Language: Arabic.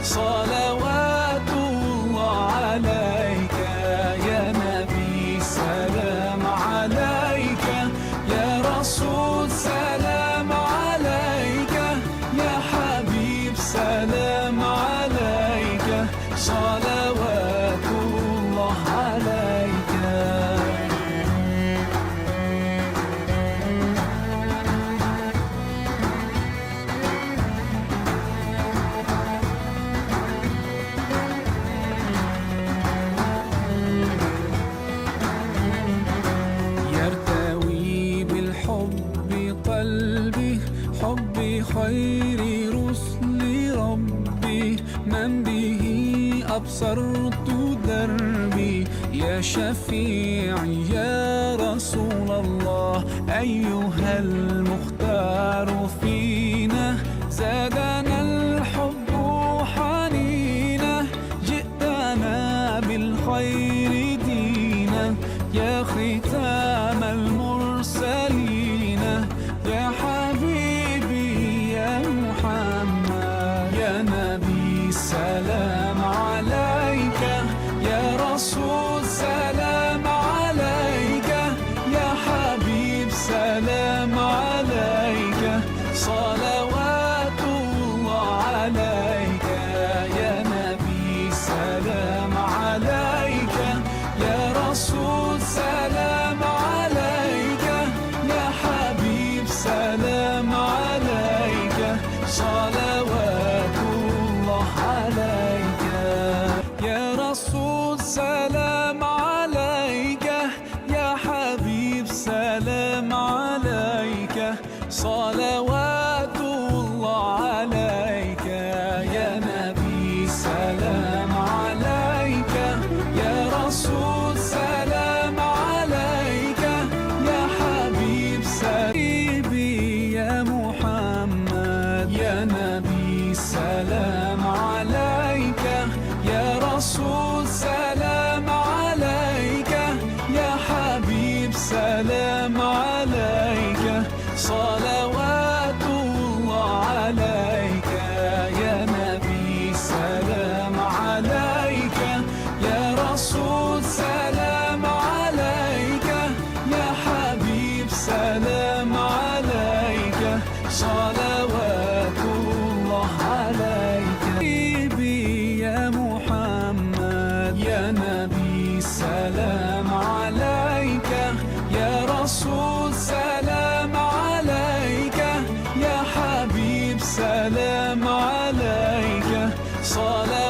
صلوات الله عليك يا نبي، سلام عليك يا رسول، سلام عليك يا حبيب، سلام عليك، صلوات الله عليك. يرتوي بالحب قلبي، حب خير رسل ربي، من به أبصرت دربي، يا شفيعي يا رسول الله، أيها المختار فينا، زادنا الحب حنينا، جئتنا بالخير دينا، يا ختام المرسلين، يا حبيبي يا محمد، يا نبي سلام عليك، يا رسول سلام عليك، يا حبيب سلام عليك، صلوات الله عليك يا نبي، سلام عليك يا رسول، سلام عليك يا حبيب، سلام عليك، صلوات الله عليك يا رسول، سلام عليك يا حبيب، سلام عليك، صلوات الله عليك يا نبي، سلام عليك يا رسول، سلام عليك يا حبيب، سيدي يا محمد، يا نبي سلام عليك يا رسول، سلام عليك يا حبيب، سلام عليك، صلوات الله عليك يا نبي، سلام عليك يا رسول، سلام عليك يا حبيب، سلام عليك، صلوات الله عليك. حبيبي يا محمد، يا نبي سلام عليك يا رسول، سلام عليك يا حبيب، سلام عليك، صلاة